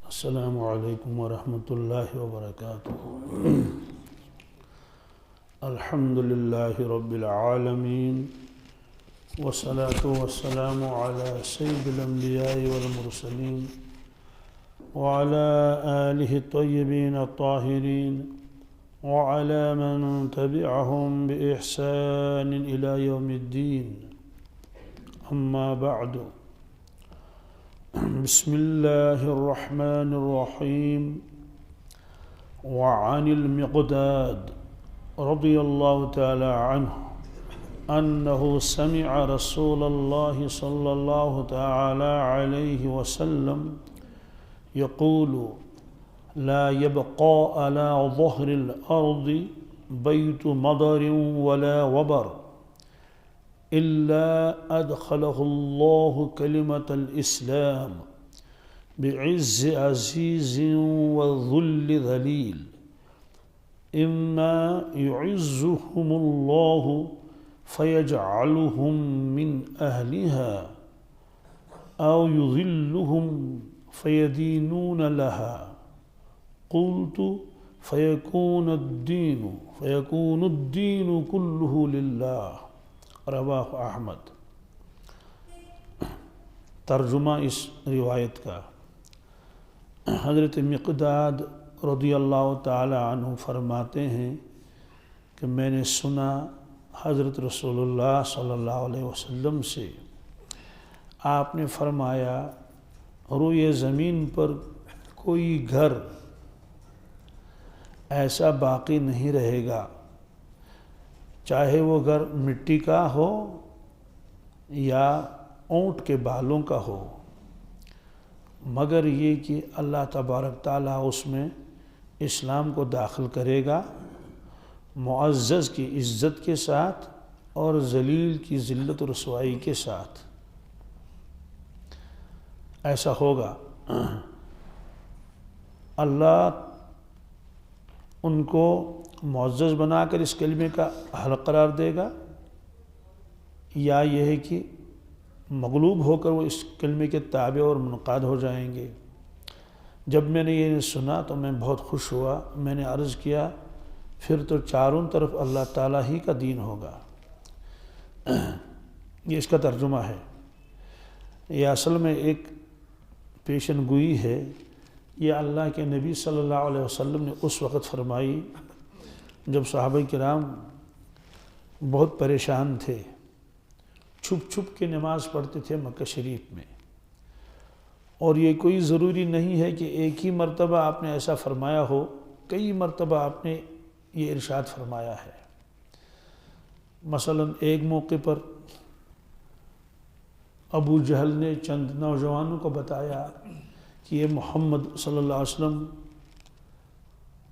السلام علیکم ورحمۃ اللہ وبرکاتہ۔ الحمد للہ رب العالمین والصلاة والسلام علی سید الانبیاء والمرسلین وعلى آلہ الطیبین الطاہرین وعلى من تبعهم بإحسان إلى يوم الدین، اما بعد۔ بسم اللہ الرحمن الرحیم۔ وعن المقداد رضی اللہ تعالی عنہ انہ سمع رسول اللہ صلی اللہ تعالی علیہ وسلم یقول لا يبقى على ظهر الأرض بيت مضر ولا وبر إلا أدخله الله كلمة الإسلام بعز عزيز وذل ذليل، إما يعزهم الله فيجعلهم من أهلها أو يذلهم فيدينون لها، قلت فيكون الدين كله لله، رواہ احمد۔ ترجمہ اس روایت کا، حضرت مقداد رضی اللہ تعالی عنہ فرماتے ہیں کہ میں نے سنا حضرت رسول اللہ صلی اللہ علیہ وسلم سے، آپ نے فرمایا روئے زمین پر کوئی گھر ایسا باقی نہیں رہے گا، چاہے وہ گھر مٹی کا ہو یا اونٹ کے بالوں کا ہو، مگر یہ کہ اللہ تبارک تعالیٰ اس میں اسلام کو داخل کرے گا، معزز کی عزت کے ساتھ اور ذلیل کی ذلت و رسوائی کے ساتھ، ایسا ہوگا۔ اللہ ان کو معزز بنا کر اس کلمے کا اہل قرار دے گا، یا یہ ہے کہ مغلوب ہو کر وہ اس کلمے کے تابع اور منقاد ہو جائیں گے۔ جب میں نے یہ سنا تو میں بہت خوش ہوا، میں نے عرض کیا پھر تو چاروں طرف اللہ تعالیٰ ہی کا دین ہوگا۔ یہ اس کا ترجمہ ہے۔ یہ اصل میں ایک پیشن گوئی ہے، یہ اللہ کے نبی صلی اللہ علیہ وسلم نے اس وقت فرمائی جب صحابہ کرام بہت پریشان تھے، چھپ چھپ کے نماز پڑھتے تھے مکہ شریف میں، اور یہ کوئی ضروری نہیں ہے کہ ایک ہی مرتبہ آپ نے ایسا فرمایا ہو، کئی مرتبہ آپ نے یہ ارشاد فرمایا ہے۔ مثلا ایک موقع پر ابو جہل نے چند نوجوانوں کو بتایا کہ یہ محمد صلی اللہ علیہ وسلم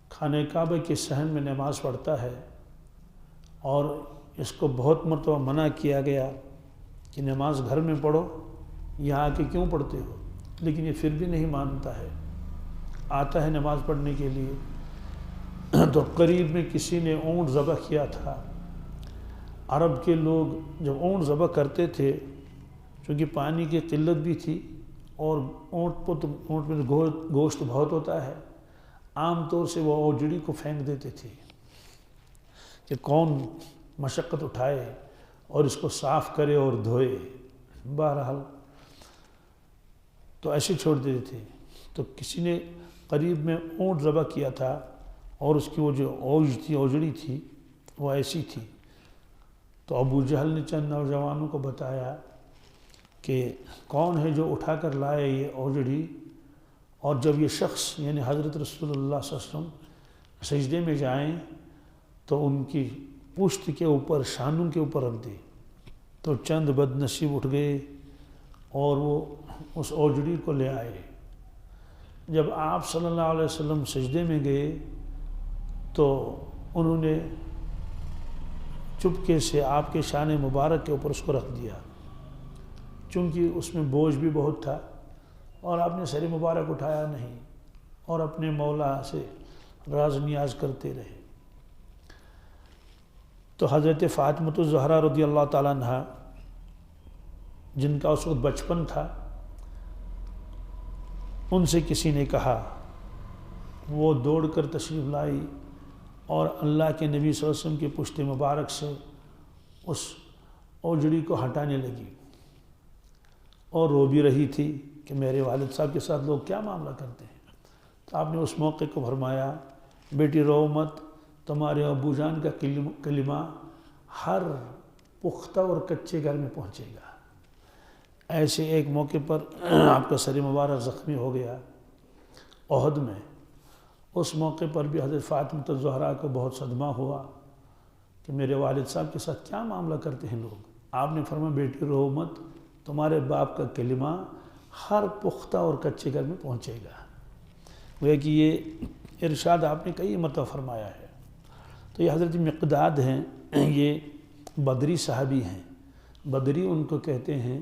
خانہ کعبہ کے صحن میں نماز پڑھتا ہے، اور اس کو بہت مرتبہ منع کیا گیا کہ نماز گھر میں پڑھو، یہاں آ کے کیوں پڑھتے ہو، لیکن یہ پھر بھی نہیں مانتا ہے، آتا ہے نماز پڑھنے کے لیے۔ تو قریب میں کسی نے اونٹ ذبح کیا تھا۔ عرب کے لوگ جب اونٹ ذبح کرتے تھے، چونکہ پانی کی قلت بھی تھی اور اونٹ میں گوشت بہت ہوتا ہے، عام طور سے وہ اوجڑی کو پھینک دیتے تھے کہ کون مشقت اٹھائے اور اس کو صاف کرے اور دھوئے، بہرحال تو ایسے چھوڑ دیتے تھے۔ تو کسی نے قریب میں اونٹ ذبح کیا تھا، اور اس کی وہ جو اوجڑی تھی وہ ایسی تھی۔ تو ابو جہل نے چند نوجوانوں کو بتایا کہ کون ہے جو اٹھا کر لائے یہ اوجڑی، اور جب یہ شخص یعنی حضرت رسول اللہ صلی اللہ علیہ وسلم سجدے میں جائیں تو ان کی پشت کے اوپر، شانوں کے اوپر رکھ دے۔ تو چند بد نصیب اٹھ گئے اور وہ اس اوجڑی کو لے آئے۔ جب آپ صلی اللہ علیہ وسلم سجدے میں گئے تو انہوں نے چپکے سے آپ کے شان مبارک کے اوپر اس کو رکھ دیا، چونکہ اس میں بوجھ بھی بہت تھا، اور آپ نے سر مبارک اٹھایا نہیں اور اپنے مولا سے راز نیاز کرتے رہے۔ تو حضرت فاطمۃ الزہرا رضی اللہ تعالیٰ عنہ جن کا اس وقت بچپن تھا، ان سے کسی نے کہا، وہ دوڑ کر تشریف لائی اور اللہ کے نبی صلی اللہ علیہ وسلم کی پشت مبارک سے اس اوجڑی کو ہٹانے لگی اور رو بھی رہی تھی کہ میرے والد صاحب کے ساتھ لوگ کیا معاملہ کرتے ہیں۔ تو آپ نے اس موقع کو فرمایا، بیٹی رو مت، تمہارے ابو جان کا کلمہ ہر پختہ اور کچے گھر میں پہنچے گا۔ ایسے ایک موقع پر آپ کا سر مبارک زخمی ہو گیا احد میں، اس موقع پر بھی حضرت فاطمہ الزہرا کو بہت صدمہ ہوا کہ میرے والد صاحب کے ساتھ کیا معاملہ کرتے ہیں لوگ۔ آپ نے فرمایا، بیٹی رو مت، تمہارے باپ کا کلمہ ہر پختہ اور کچے گھر میں پہنچے گا۔ وہ کہ یہ ارشاد آپ نے کئی مرتبہ فرمایا ہے۔ تو یہ حضرت مقداد ہیں، یہ بدری صحابی ہیں۔ بدری ان کو کہتے ہیں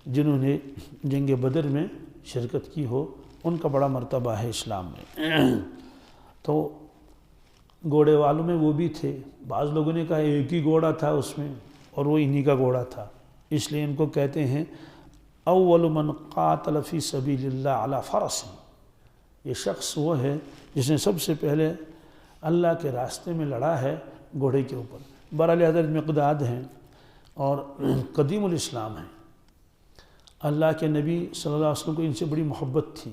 جنہوں نے جنگ بدر میں شرکت کی ہو، ان کا بڑا مرتبہ ہے اسلام میں۔ تو گھوڑے والوں میں وہ بھی تھے، بعض لوگوں نے کہا ایک ہی گھوڑا تھا اس میں اور وہ انہی کا گھوڑا تھا، اس لیے ان کو کہتے ہیں اول من قاتل فی سبیل اللہ علی فرس۔ یہ شخص وہ ہے جس نے سب سے پہلے اللہ کے راستے میں لڑا ہے گھوڑے کے اوپر۔ بہرحال حضرت مقداد ہیں اور قدیم الاسلام ہیں۔ اللہ کے نبی صلی اللہ علیہ وسلم کو ان سے بڑی محبت تھی،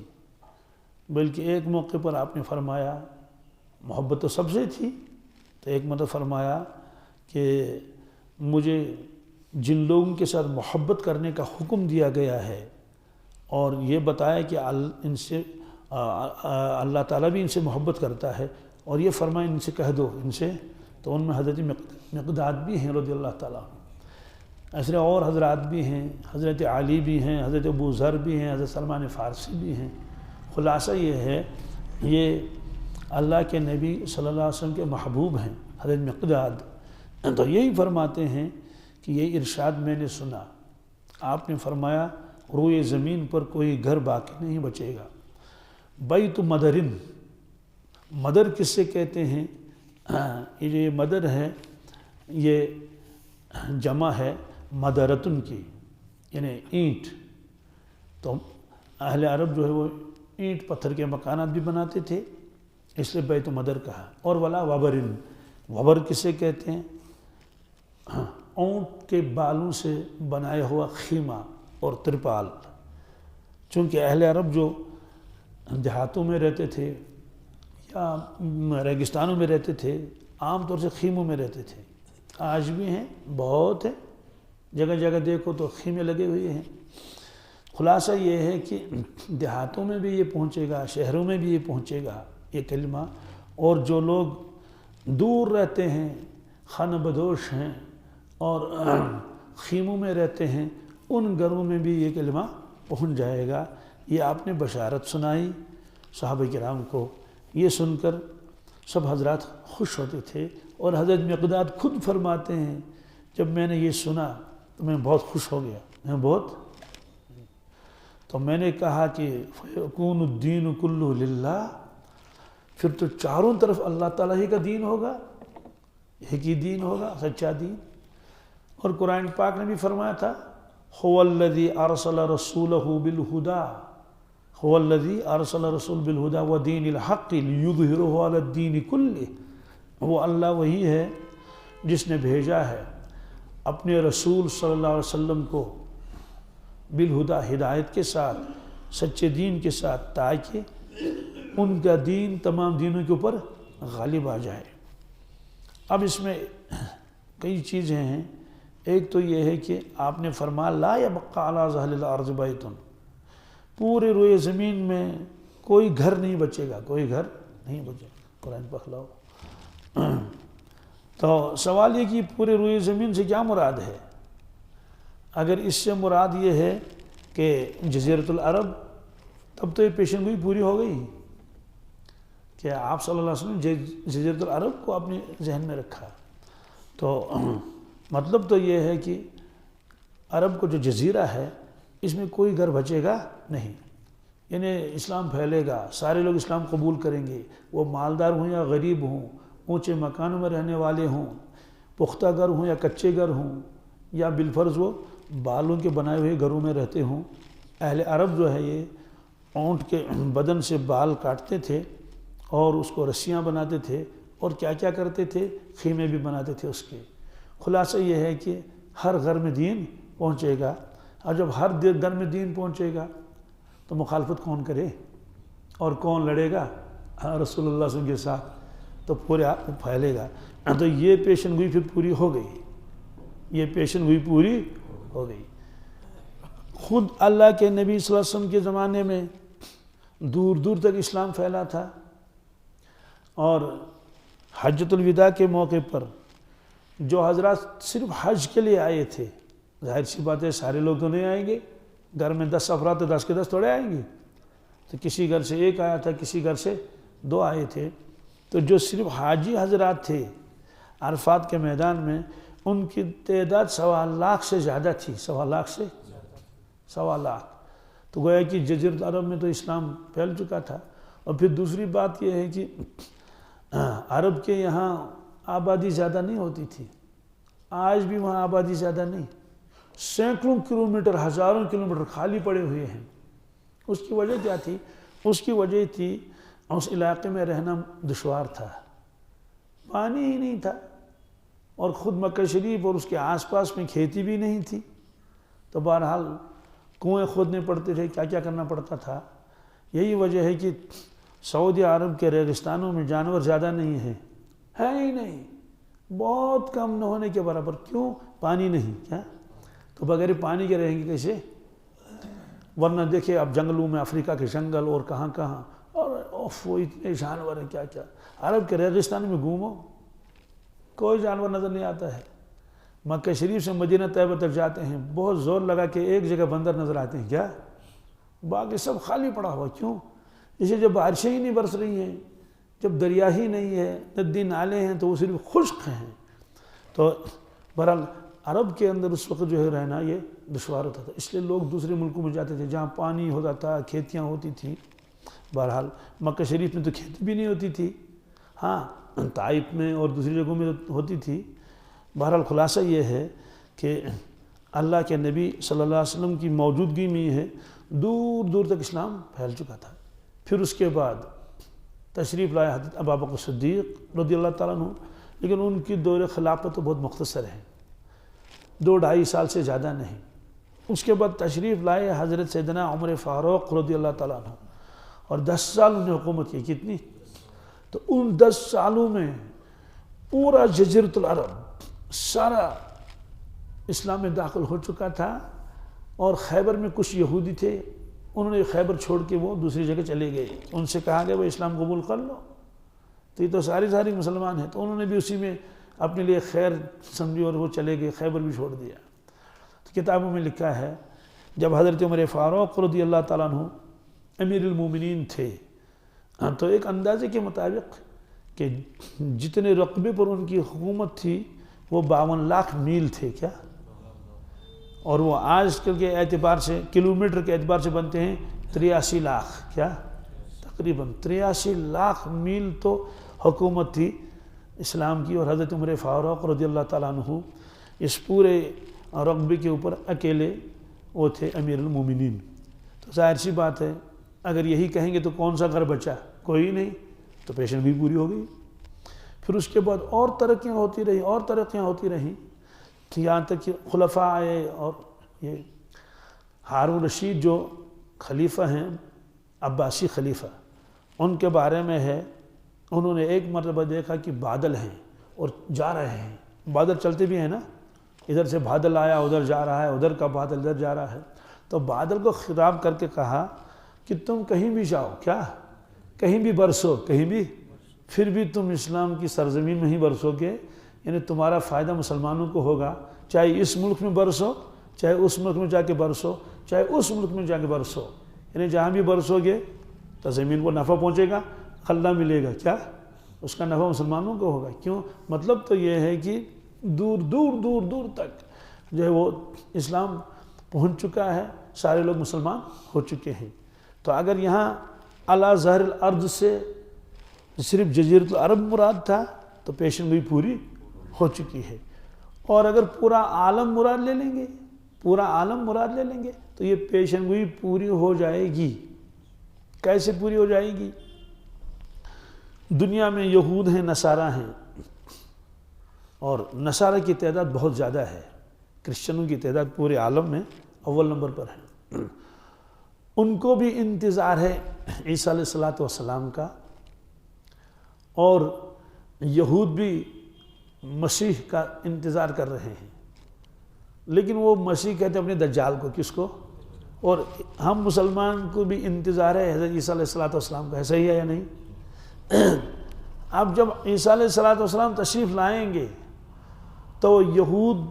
بلکہ ایک موقع پر آپ نے فرمایا، محبت تو سب سے تھی، تو ایک مرتبہ فرمایا کہ مجھے جن لوگوں کے ساتھ محبت کرنے کا حکم دیا گیا ہے اور یہ بتایا کہ ان سے اللہ تعالیٰ بھی ان سے محبت کرتا ہے، اور یہ فرمایا ان سے کہہ دو ان سے، تو ان میں حضرت مقداد بھی ہیں رضی اللہ تعالیٰ عنہ۔ ایسے اور حضرات بھی ہیں، حضرت علی بھی ہیں، حضرت ابو ذر بھی ہیں، حضرت سلمان فارسی بھی ہیں۔ خلاصہ یہ ہے، یہ اللہ کے نبی صلی اللہ علیہ وسلم کے محبوب ہیں حضرت مقداد۔ تو یہی فرماتے ہیں کہ یہ ارشاد میں نے سنا، آپ نے فرمایا روئے زمین پر کوئی گھر باقی نہیں بچے گا۔ بیت مدرن، مدر کس سے کہتے ہیں؟ یہ جو یہ مدر ہے یہ جمع ہے مدرتن کی، یعنی اینٹ۔ تو اہل عرب جو ہے وہ اینٹ پتھر کے مکانات بھی بناتے تھے، اس لیے بیت مدر کہا۔ اور ولا وبرن، وبر کسے کہتے ہیں؟ اونٹ کے بالوں سے بنایا ہوا خیمہ اور ترپال۔ چونکہ اہل عرب جو دیہاتوں میں رہتے تھے یا ریگستانوں میں رہتے تھے، عام طور سے خیموں میں رہتے تھے، آج بھی ہیں، بہت ہیں، جگہ جگہ دیکھو تو خیمے لگے ہوئے ہیں۔ خلاصہ یہ ہے کہ دیہاتوں میں بھی یہ پہنچے گا، شہروں میں بھی یہ پہنچے گا یہ کلمہ، اور جو لوگ دور رہتے ہیں، خانہ بدوش ہیں اور خیموں میں رہتے ہیں، ان گھروں میں بھی یہ کلمہ پہنچ جائے گا۔ یہ آپ نے بشارت سنائی صحابہ کرام کو، یہ سن کر سب حضرات خوش ہوتے تھے، اور حضرت مقداد خود فرماتے ہیں جب میں نے یہ سنا تو میں بہت خوش ہو گیا، تو میں نے کہا کہ فَيَكُونُ الدِّينُ كُلُّهُ لِلَّهِ، پھر تو چاروں طرف اللہ تعالیٰ ہی کا دین ہوگا، ایک ہی دین ہوگا، سچا دین۔ اور قرآن پاک نے بھی فرمایا تھا هُوَ الَّذِي أَرْسَلَ رَسُولَهُ بِالْهُدَى، هُوَ الَّذِي أَرْسَلَ رَسُولَهُ بِالْهُدَى وَدِينِ الْحَقِّ لِيُظْهِرَهُ عَلَى الدِّينِ كُلِّهِ۔ وہ اللہ وہی ہے جس نے بھیجا ہے اپنے رسول صلی اللہ علیہ وسلم کو بالہدا، ہدایت کے ساتھ، سچے دین کے ساتھ، تاکہ ان کا دین تمام دینوں کے اوپر غالب آ جائے۔ اب اس میں کئی چیزیں ہیں۔ ایک تو یہ ہے کہ آپ نے فرمایا لا یبقى علی ظہر الارض بیت، پورے روئے زمین میں کوئی گھر نہیں بچے گا، کوئی گھر نہیں بچے گا۔ قرآن پکھلاؤ۔ تو سوال یہ کہ پورے روئے زمین سے کیا مراد ہے؟ اگر اس سے مراد یہ ہے کہ جزیرۃ العرب، تب تو یہ پیشن گوئی پوری ہو گئی کہ آپ صلی اللہ علیہ وسلم نے جزیرۃ العرب کو اپنے ذہن میں رکھا۔ تو مطلب تو یہ ہے کہ عرب کو جو جزیرہ ہے اس میں کوئی گھر بچے گا نہیں، یعنی اسلام پھیلے گا، سارے لوگ اسلام قبول کریں گے، وہ مالدار ہوں یا غریب ہوں، اونچے مکانوں میں رہنے والے ہوں، پختہ گھر ہوں یا کچے گھر ہوں، یا بالفرض وہ بالوں کے بنائے ہوئے گھروں میں رہتے ہوں۔ اہل عرب جو ہے یہ اونٹ کے بدن سے بال کاٹتے تھے اور اس کو رسیاں بناتے تھے اور کیا کیا کرتے تھے، خیمے بھی بناتے تھے اس کے۔ خلاصہ یہ ہے کہ ہر گھر میں دین پہنچے گا، اور جب ہر گھر میں دین پہنچے گا تو مخالفت کون کرے اور کون لڑے گا؟ رسول اللہ صلی اللہ علیہ وسلم کے ساتھ، تو پورے پھیلے گا۔ تو یہ پیشن گوئی پھر پوری ہو گئی، یہ پیشن گوئی پوری ہو گئی۔ خود اللہ کے نبی صلی اللہ علیہ وسلم کے زمانے میں دور دور تک اسلام پھیلا تھا، اور حجۃ الوداع کے موقع پر جو حضرات صرف حج کے لیے آئے تھے، ظاہر سی بات ہے سارے لوگ تو نہیں آئیں گے، گھر میں 10 افراد تو 10 کے 10 تھوڑے آئیں گے، تو کسی گھر سے ایک آیا تھا، کسی گھر سے 2 آئے تھے۔ تو جو صرف حاجی حضرات تھے عرفات کے میدان میں، ان کی تعداد 1.25 لاکھ سے زیادہ تھی، 1.25 لاکھ سے 1.25 لاکھ۔ تو گویا کہ جزیرۃ العرب میں تو اسلام پھیل چکا تھا۔ اور پھر دوسری بات یہ ہے کہ عرب کے یہاں آبادی زیادہ نہیں ہوتی تھی، آج بھی وہاں آبادی زیادہ نہیں، سینکڑوں کلومیٹر، ہزاروں کلومیٹر خالی پڑے ہوئے ہیں۔ اس کی وجہ کیا تھی؟ اس کی وجہ تھی اس علاقے میں رہنا دشوار تھا، پانی ہی نہیں تھا، اور خود مکہ شریف اور اس کے آس پاس میں کھیتی بھی نہیں تھی، تو بہرحال کنویں کھودنے پڑتے تھے، کیا کیا کرنا پڑتا تھا۔ یہی وجہ ہے کہ سعودی عرب کے ریگستانوں میں جانور زیادہ نہیں ہیں، ہے ہی نہیں، بہت کم نہ ہونے کے برابر۔ کیوں؟ پانی نہیں، کیا تو بغیر پانی کے رہیں گے کیسے؟ ورنہ دیکھیں آپ جنگلوں میں، افریقہ کے جنگل اور کہاں کہاں، اور وہ اتنے جانور ہیں، کیا کیا۔ عرب کے ریگستان میں گھومو، کوئی جانور نظر نہیں آتا ہے۔ مکہ شریف سے مدینہ طیبہ تک جاتے ہیں، بہت زور لگا کہ ایک جگہ بندر نظر آتے ہیں، کیا؟ باقی سب خالی پڑا ہوا۔ کیوں؟ اسے جب بارشیں ہی نہیں برس رہی ہیں، جب دریا ہی نہیں ہے، ندی نالے ہیں، تو وہ صرف خشک ہیں۔ تو بہرحال عرب کے اندر اس وقت جو ہے رہنا یہ دشوار ہوتا تھا، اس لیے لوگ دوسرے ملکوں میں جاتے تھے جہاں پانی ہوتا تھا، کھیتیاں ہوتی تھیں۔ بہرحال مکہ شریف میں تو کھیتی بھی نہیں ہوتی تھی، ہاں طائف میں اور دوسری جگہوں میں ہوتی تھی۔ بہرحال خلاصہ یہ ہے کہ اللہ کے نبی صلی اللہ علیہ وسلم کی موجودگی میں ہے دور دور تک اسلام پھیل چکا تھا۔ پھر اس کے بعد تشریف لائے حضرت ابوبکر صدیق رضی اللہ تعالیٰ عنہ، لیکن ان کی دور خلافت تو بہت مختصر ہے، 2-2.5 سال سے زیادہ نہیں۔ اس کے بعد تشریف لائے حضرت سیدنا عمر فاروق رضی اللہ تعالیٰ عنہ، اور 10 سال انہوں نے حکومت کی۔ کتنی؟ تو ان 10 سالوں میں پورا جزیرۃ العرب سارا اسلام میں داخل ہو چکا تھا، اور خیبر میں کچھ یہودی تھے، انہوں نے خیبر چھوڑ کے وہ دوسری جگہ چلے گئے، ان سے کہا گیا وہ اسلام قبول کر لو، تو یہ تو ساری مسلمان ہیں، تو انہوں نے بھی اسی میں اپنے لیے خیر سمجھی اور وہ چلے گئے، خیبر بھی چھوڑ دیا۔ تو کتابوں میں لکھا ہے جب حضرت عمر فاروق رضی اللہ تعالیٰ عنہ امیر المومنین تھے، تو ایک اندازے کے مطابق کہ جتنے رقبے پر ان کی حکومت تھی وہ 52 لاکھ میل تھے، کیا؟ اور وہ آج کل کے اعتبار سے، کلومیٹر کے اعتبار سے بنتے ہیں 83 لاکھ، کیا؟ تقریباً 83 لاکھ میل تو حکومت تھی اسلام کی، اور حضرت عمر فاروق رضی اللہ تعالیٰ عنہ اس پورے رقبے کے اوپر اکیلے وہ تھے امیر المومنین۔ تو ظاہر سی بات ہے اگر یہی کہیں گے تو کون سا گھر بچا؟ کوئی نہیں، تو پیشن بھی پوری ہو گئی۔ پھر اس کے بعد اور ترقیاں ہوتی رہیں، یہاں تک کہ خلفاء آئے، اور یہ ہارون رشید جو خلیفہ ہیں، عباسی خلیفہ، ان کے بارے میں ہے انہوں نے ایک مرتبہ دیکھا کہ بادل ہیں اور جا رہے ہیں، بادل چلتے بھی ہیں نا، ادھر سے بادل آیا ادھر جا رہا ہے، ادھر کا بادل ادھر جا رہا ہے، تو بادل کو خطاب کر کے کہا کہ تم کہیں بھی جاؤ، کیا؟ کہیں بھی برسو، کہیں بھی، پھر بھی تم اسلام کی سرزمین میں ہی برسو گے، یعنی تمہارا فائدہ مسلمانوں کو ہوگا، چاہے اس ملک میں برسو، چاہے اس ملک میں جا کے برسو، چاہے اس ملک میں جا کے برسو، یعنی جہاں بھی برسو گے تو زمین کو نفع پہنچے گا، خلا ملے گا، کیا؟ اس کا نفع مسلمانوں کو ہوگا۔ کیوں؟ مطلب تو یہ ہے کہ دور دور تک جو ہے وہ اسلام پہنچ چکا ہے، سارے لوگ مسلمان ہو چکے ہیں۔ تو اگر یہاں اعلیٰ ظہر الارض سے صرف جزیرۃ العرب مراد تھا تو پیشن گوئی پوری ہو چکی ہے، اور اگر پورا عالم مراد لے لیں گے تو یہ پیشن گوئی پوری ہو جائے گی، کیسے پوری ہو جائے گی؟ دنیا میں یہود ہیں، نصارہ ہیں، اور نصارہ کی تعداد بہت زیادہ ہے، کرسچنوں کی تعداد پورے عالم میں اول نمبر پر ہے۔ ان کو بھی انتظار ہے عیسیٰ علیہ السلام کا، اور یہود بھی مسیح کا انتظار کر رہے ہیں، لیکن وہ مسیح کہتے ہیں اپنے دجال کو، کس کو؟ اور ہم مسلمان کو بھی انتظار ہے حضرت عیسیٰ علیہ السلام کا، ایسا ہی ہے یا نہیں؟ اب جب عیسیٰ علیہ السلام تشریف لائیں گے تو یہود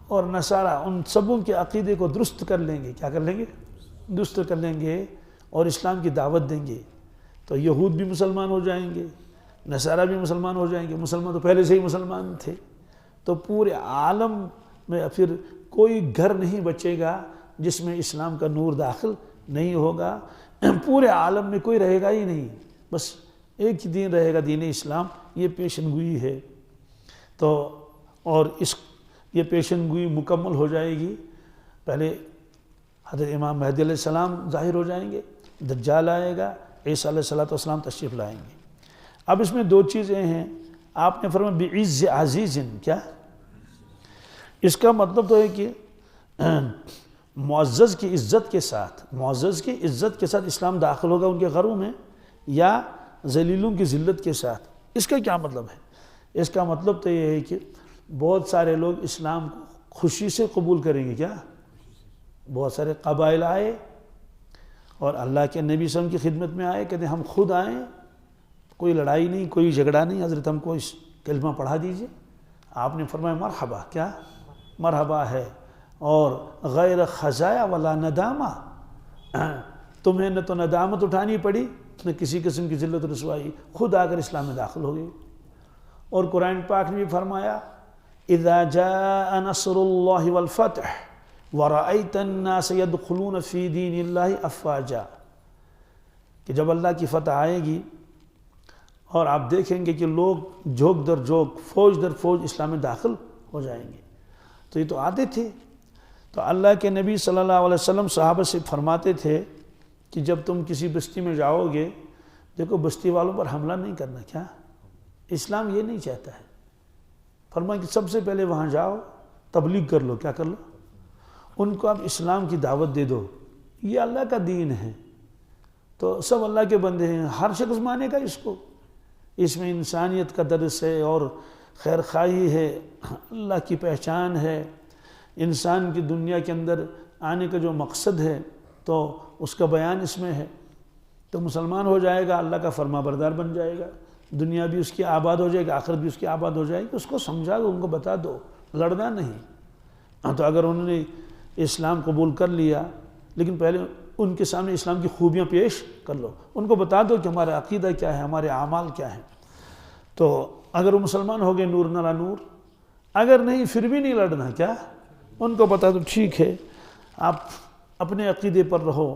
اور نصارہ ان سبوں کے عقیدے کو درست کر لیں گے۔ کیا کر لیں گے؟ درست کر لیں گے اور اسلام کی دعوت دیں گے، تو یہود بھی مسلمان ہو جائیں گے، نصارہ بھی مسلمان ہو جائیں گے۔ مسلمان تو پہلے سے ہی مسلمان تھے، تو پورے عالم میں پھر کوئی گھر نہیں بچے گا جس میں اسلام کا نور داخل نہیں ہوگا، پورے عالم میں کوئی رہے گا ہی نہیں، بس ایک ہی دین رہے گا، دین اسلام۔ یہ پیشن گوئی ہے، تو اور یہ پیشن گوئی مکمل ہو جائے گی۔ پہلے حضرت امام مہدی علیہ السلام ظاہر ہو جائیں گے، دجال آئے گا، عیسیٰ علیہ السلام تشریف لائیں گے۔ اب اس میں دو چیزیں ہیں، آپ نے فرمایا بعز عزیز، کیا؟ اس کا مطلب تو ہے کہ معزز کی عزت کے ساتھ اسلام داخل ہوگا ان کے گھروں میں، یا ذلیلوں کی ذلت کے ساتھ۔ اس کا کیا مطلب ہے؟ اس کا مطلب تو یہ ہے کہ بہت سارے لوگ اسلام کو خوشی سے قبول کریں گے۔ کیا؟ بہت سارے قبائل آئے اور اللہ کے نبی صلی اللہ علیہ وسلم کی خدمت میں آئے، کہتے ہیں ہم خود آئیں، کوئی لڑائی نہیں، کوئی جھگڑا نہیں، حضرت ہم کو اس کلمہ پڑھا دیجئے۔ آپ نے فرمایا مرحبا، کیا؟ مرحبا ہے، اور غیر خزایا ولا ندامہ، تمہیں نہ تو ندامت اٹھانی پڑی نہ کسی قسم کی ذلت و رسوائی، خود آ کر اسلام میں داخل ہو گئی۔ اور قرآن پاک نے بھی فرمایا اذا جاء نصر اللہ والفتح ورأیت الناس يدخلون فی دین اللہ افواجا، کہ جب اللہ کی فتح آئے گی اور آپ دیکھیں گے کہ لوگ جھوک در جھوک، فوج در فوج اسلام میں داخل ہو جائیں گے۔ تو یہ تو آتے تھے، تو اللہ کے نبی صلی اللہ علیہ وسلم صحابہ سے فرماتے تھے کہ جب تم کسی بستی میں جاؤ گے، دیکھو بستی والوں پر حملہ نہیں کرنا۔ کیا؟ اسلام یہ نہیں چاہتا ہے، فرمایا کہ سب سے پہلے وہاں جاؤ، تبلیغ کر لو۔ کیا کر لو؟ ان کو آپ اسلام کی دعوت دے دو، یہ اللہ کا دین ہے، تو سب اللہ کے بندے ہیں، ہر شخص مانے گا اس کو، اس میں انسانیت کا درس ہے اور خیر خواہی ہے، اللہ کی پہچان ہے، انسان کی دنیا کے اندر آنے کا جو مقصد ہے تو اس کا بیان اس میں ہے، تو مسلمان ہو جائے گا، اللہ کا فرما بردار بن جائے گا، دنیا بھی اس کی آباد ہو جائے گی، آخرت بھی اس کی آباد ہو جائے گی۔ اس کو سمجھا دو، ان کو بتا دو، لڑنا نہیں۔ تو اگر انہوں نے اسلام قبول کر لیا، لیکن پہلے ان کے سامنے اسلام کی خوبیاں پیش کر لو، ان کو بتا دو کہ ہمارا عقیدہ کیا ہے، ہمارے اعمال کیا ہیں۔ تو اگر وہ مسلمان ہو گئے نور نلا نور، اگر نہیں پھر بھی نہیں لڑنا۔ کیا؟ ان کو بتا دو ٹھیک ہے، آپ اپنے عقیدے پر رہو،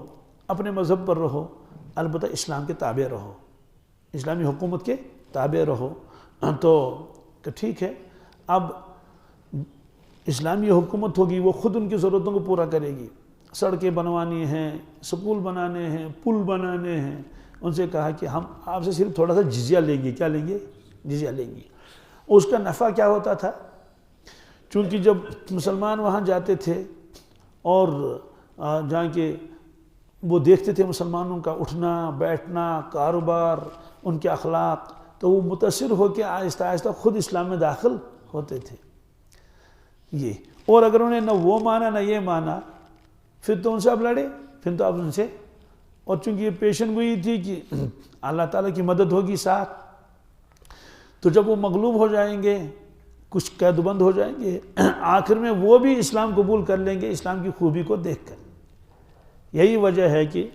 اپنے مذہب پر رہو، البتہ اسلام کے تابع رہو، اسلامی حکومت کے تابع رہو۔ تو کہ ٹھیک ہے، اب اسلامی حکومت ہوگی، وہ خود ان کی ضرورتوں کو پورا کرے گی، سڑکیں بنوانی ہیں، سکول بنانے ہیں، پل بنانے ہیں۔ ان سے کہا کہ ہم آپ سے صرف تھوڑا سا جزیہ لیں گے۔ کیا لیں گے؟ جزیہ لیں گے۔ اس کا نفع کیا ہوتا تھا؟ چونکہ جب مسلمان وہاں جاتے تھے اور جہاں کے وہ دیکھتے تھے مسلمانوں کا اٹھنا بیٹھنا، کاروبار، ان کے اخلاق، تو وہ متاثر ہو کے آہستہ آہستہ خود اسلام میں داخل ہوتے تھے۔ یہ اور اگر انہیں نہ وہ مانا نہ یہ مانا، پھر تو ان سے آپ لڑے، پھر تو آپ ان سے، اور چونکہ یہ پیشن گوئی تھی کہ اللہ تعالیٰ کی مدد ہوگی ساتھ، تو جب وہ مغلوب ہو جائیں گے، کچھ قید بند ہو جائیں گے، آخر میں وہ بھی اسلام قبول کر لیں گے اسلام کی خوبی کو دیکھ کر۔ یہی وجہ ہے کہ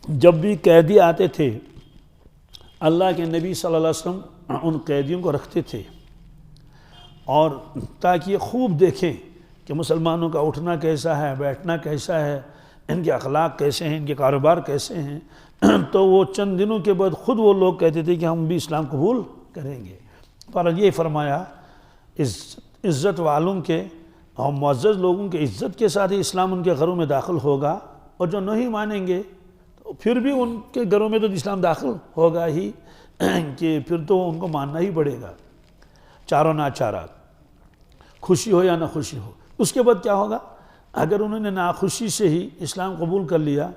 جب بھی قیدی آتے تھے، اللہ کے نبی صلی اللہ علیہ وسلم ان قیدیوں کو رکھتے تھے، اور تاکہ یہ خوب دیکھیں کہ مسلمانوں کا اٹھنا کیسا ہے، بیٹھنا کیسا ہے، ان کے اخلاق کیسے ہیں، ان کے کاروبار کیسے ہیں۔ تو وہ چند دنوں کے بعد خود وہ لوگ کہتے تھے کہ ہم بھی اسلام قبول کریں گے۔ پر یہ فرمایا عزت والوں کے اور معزز لوگوں کے عزت کے ساتھ ہی اسلام ان کے گھروں میں داخل ہوگا، اور جو نہیں مانیں گے تو پھر بھی ان کے گھروں میں تو اسلام داخل ہوگا ہی کہ پھر تو ان کو ماننا ہی پڑے گا، چاروں ناچارہ، خوشی ہو یا نہ خوشی ہو۔ اس کے بعد کیا ہوگا؟ اگر انہوں نے ناخوشی سے ہی اسلام قبول کر لیا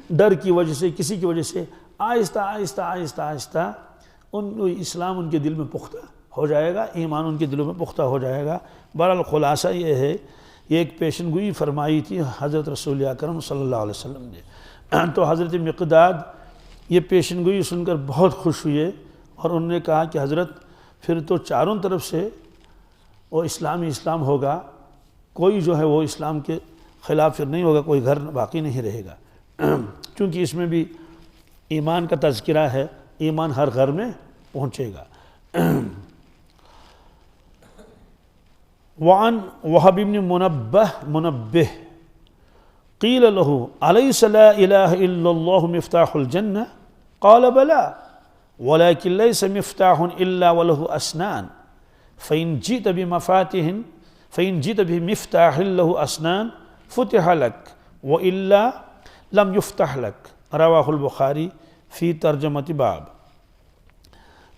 ڈر کی وجہ سے، کسی کی وجہ سے، آہستہ آہستہ آہستہ آہستہ اسلام ان کے دل میں پختہ ہو جائے گا، ایمان ان کے دلوں میں پختہ ہو جائے گا۔ بہرحال خلاصہ یہ ہے، یہ ایک پیشن گوئی فرمائی تھی حضرت رسول اکرم صلی اللہ علیہ وسلم نے، تو حضرت مقداد یہ پیشن گوئی سن کر بہت خوش ہوئے، اور انہوں نے کہا کہ حضرت پھر تو چاروں طرف سے وہ اسلام ہوگا، کوئی جو ہے وہ اسلام کے خلاف پھر نہیں ہوگا، کوئی گھر باقی نہیں رہے گا، کیونکہ اس میں بھی ایمان کا تذکرہ ہے، ایمان ہر گھر میں پہنچے گا۔ وعن وہب بن منبہ قیل له الیس لا الہ الا اللہ مفتاح الجنہ قال بلا ولكن ليس مفتاح الا وله اسنان فإن جئت بمفتاح له اسنان فتح لك وإلا لم يفتح لك، رواہ البخاری فی ترجمۃ باب۔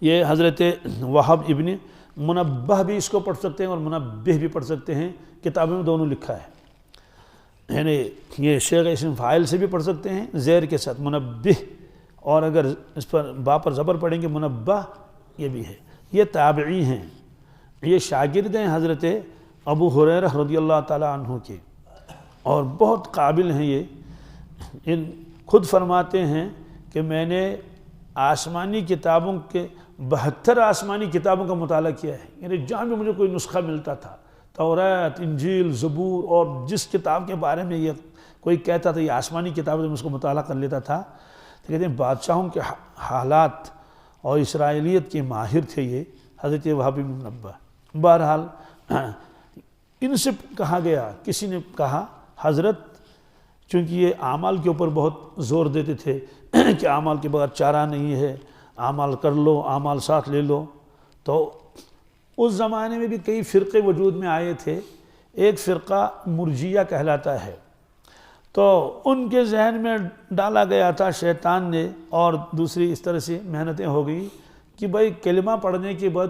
یہ حضرت وہب ابن منبہ بھی اس کو پڑھ سکتے ہیں اور منبہ بھی پڑھ سکتے ہیں، کتابوں میں دونوں لکھا ہے، یعنی یہ شیخ اسم فاعل سے بھی پڑھ سکتے ہیں زیر کے ساتھ منبہ، اور اگر اس پر با پر زبر پڑھیں گے منبہ، یہ بھی ہے۔ یہ تابعی ہیں، یہ شاگرد ہیں حضرت ابو ہریرہ رضی اللہ تعالی عنہ کے، اور بہت قابل ہیں یہ۔ خود فرماتے ہیں کہ میں نے آسمانی کتابوں کے 72 آسمانی کتابوں کا مطالعہ کیا ہے، یعنی جہاں بھی مجھے کوئی نسخہ ملتا تھا، توریت، انجیل، زبور، اور جس کتاب کے بارے میں یہ کوئی کہتا تھا یہ آسمانی کتاب ہے، میں اس کو مطالعہ کر لیتا تھا۔ تو کہتے ہیں بادشاہوں کے حالات اور اسرائیلیت کے ماہر تھے یہ حضرت وہب بن منبہ۔ بہرحال ان سے کہا گیا، کسی نے کہا حضرت، چونکہ یہ اعمال کے اوپر بہت زور دیتے تھے کہ اعمال کے بغیر چارہ نہیں ہے، اعمال کر لو، اعمال ساتھ لے لو، تو اس زمانے میں بھی کئی فرقے وجود میں آئے تھے۔ ایک فرقہ مرجیہ کہلاتا ہے، تو ان کے ذہن میں ڈالا گیا تھا شیطان نے، اور دوسری اس طرح سے محنتیں ہو گئی کہ بھائی کلمہ پڑھنے کے بعد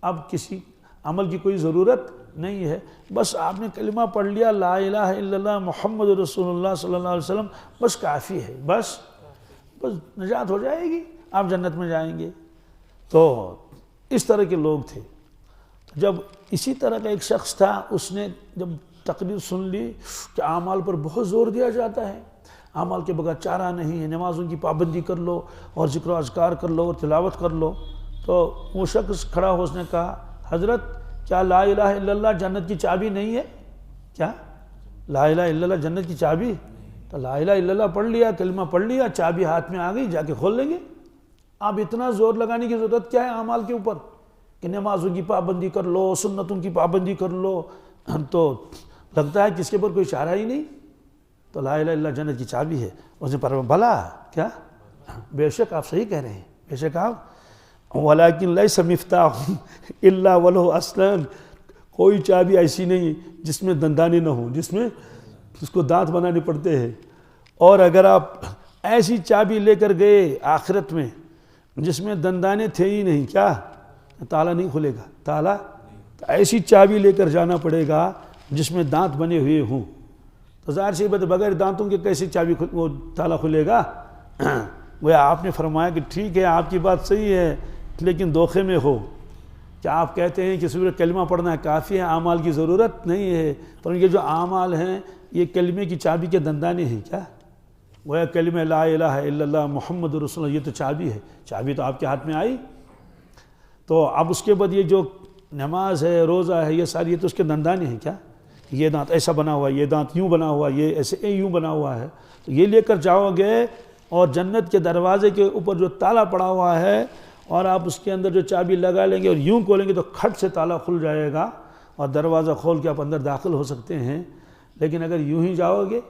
اب کسی عمل کی کوئی ضرورت نہیں ہے، بس آپ نے کلمہ پڑھ لیا لا الہ الا اللہ محمد رسول اللہ صلی اللہ علیہ وسلم، بس کافی ہے، بس نجات ہو جائے گی، آپ جنت میں جائیں گے۔ تو اس طرح کے لوگ تھے۔ جب اسی طرح کا ایک شخص تھا، اس نے جب تقریر سن لی کہ اعمال پر بہت زور دیا جاتا ہے، اعمال کے بغیر چارہ نہیں ہے، نمازوں کی پابندی کر لو اور ذکر و اذکار کر لو اور تلاوت کر لو، تو وہ شخص کھڑا ہو، اس نے کہا حضرت کیا لا الہ الا اللہ جنت کی چابی نہیں ہے؟ کیا لا الہ الا اللہ جنت کی چابی؟ تو لا الہ الا اللہ پڑھ لیا، کلمہ پڑھ لیا، چابی ہاتھ میں آ گئی، جا کے کھول لیں گے۔ آپ اتنا زور لگانے کی ضرورت کیا ہے اعمال کے اوپر کہ نمازوں کی پابندی کر لو، سنتوں کی پابندی کر لو؟ تو لگتا ہے کہ اس کے اوپر کوئی چارہ ہی نہیں، تو لا الہ الا اللہ جنت کی چابی ہے۔ اس نے فرمایا بھلا کیا، بے شک آپ صحیح کہہ رہے ہیں، بے شک آپ، ولیکن لیس مفتاح الا ولہ اسنان، کوئی چابی ایسی نہیں جس میں دندانے نہ ہوں، جس کو دانت بنانے پڑتے ہیں، اور اگر آپ ایسی چابی لے کر گئے آخرت میں جس میں دندانے تھے ہی نہیں، کیا تالا نہیں کھلے گا؟ تالا تو ایسی چابی لے کر جانا پڑے گا جس میں دانت بنے ہوئے ہوں، تو ظاہر سی بات بغیر دانتوں کے کیسے چابی وہ تالا کھلے گا؟ وہ آپ نے فرمایا کہ ٹھیک ہے آپ کی بات صحیح ہے، لیکن دھوکے میں ہو کہ آپ کہتے ہیں کہ صرف کلمہ پڑھنا کافی ہے، اعمال کی ضرورت نہیں ہے، پر یہ جو اعمال ہیں یہ کلمے کی چابی کے دندانے ہیں۔ کیا وہ کلمہ لا الہ الا اللہ محمد رسول اللہ، یہ تو چابی ہے، چابی تو آپ کے ہاتھ میں آئی، تو اب اس کے بعد یہ جو نماز ہے، روزہ ہے، یہ ساری یہ تو اس کے دندانے ہیں۔ کیا یہ دانت ایسا بنا ہوا ہے، یہ دانت یوں بنا ہوا ہے، یہ ایسے یوں بنا ہوا ہے، تو یہ لے کر جاؤ گے، اور جنت کے دروازے کے اوپر جو تالا پڑا ہوا ہے، اور آپ اس کے اندر جو چابی لگا لیں گے اور یوں کھولیں گے تو کھٹ سے تالا کھل جائے گا، اور دروازہ کھول کے آپ اندر داخل ہو سکتے ہیں۔ لیکن اگر یوں ہی جاؤ گے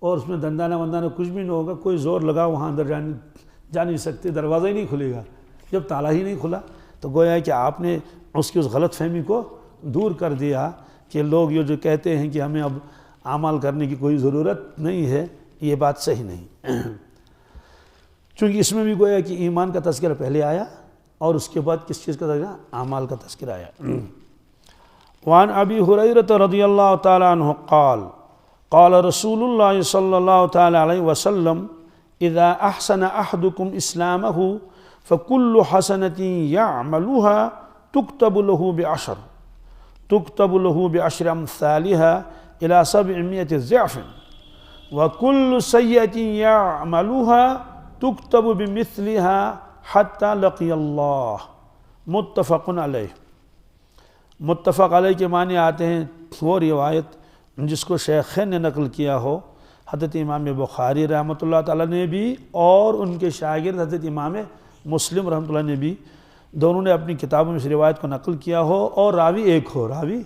اور اس میں دندانہ وندانہ کچھ بھی نہ ہوگا، کوئی زور لگا وہاں اندر جا نہیں سکتے، دروازہ ہی نہیں کھلے گا۔ جب تالا ہی نہیں کھلا تو گویا کہ آپ نے اس کی اس غلط فہمی کو دور کر دیا کہ لوگ یہ جو کہتے ہیں کہ ہمیں اب اعمال کرنے کی کوئی ضرورت نہیں ہے، یہ بات صحیح نہیں، چونکہ اس میں بھی گویا کہ ایمان کا تذکرہ پہلے آیا اور اس کے بعد کس چیز کا تذکرہ؟ اعمال کا تذکرہ آیا۔ وعن ابی ہریرہ رضی اللہ تعالی عنہ قال قال رسول اللہ صلی اللہ تعالی علیہ وسلم اذا احسن احدکم اسلامہ فکل حسنۃ یعملها تکتب له بعشر امثالها الى 700 ضعف وكل سیئۃ یعملها تکتب بمثلها حتى لقی اللہ، متفق علیہ۔ متفق علیہ کے معنی آتے ہیں وہ روایت جس کو شیخین نے نقل کیا ہو، حضرت امام بخاری رحمۃ اللہ تعالیٰ نے بھی اور ان کے شاگرد حضرت امام مسلم رحمۃ اللہ نے بھی، دونوں نے اپنی کتابوں میں اس روایت کو نقل کیا ہو، اور راوی ایک ہو، راوی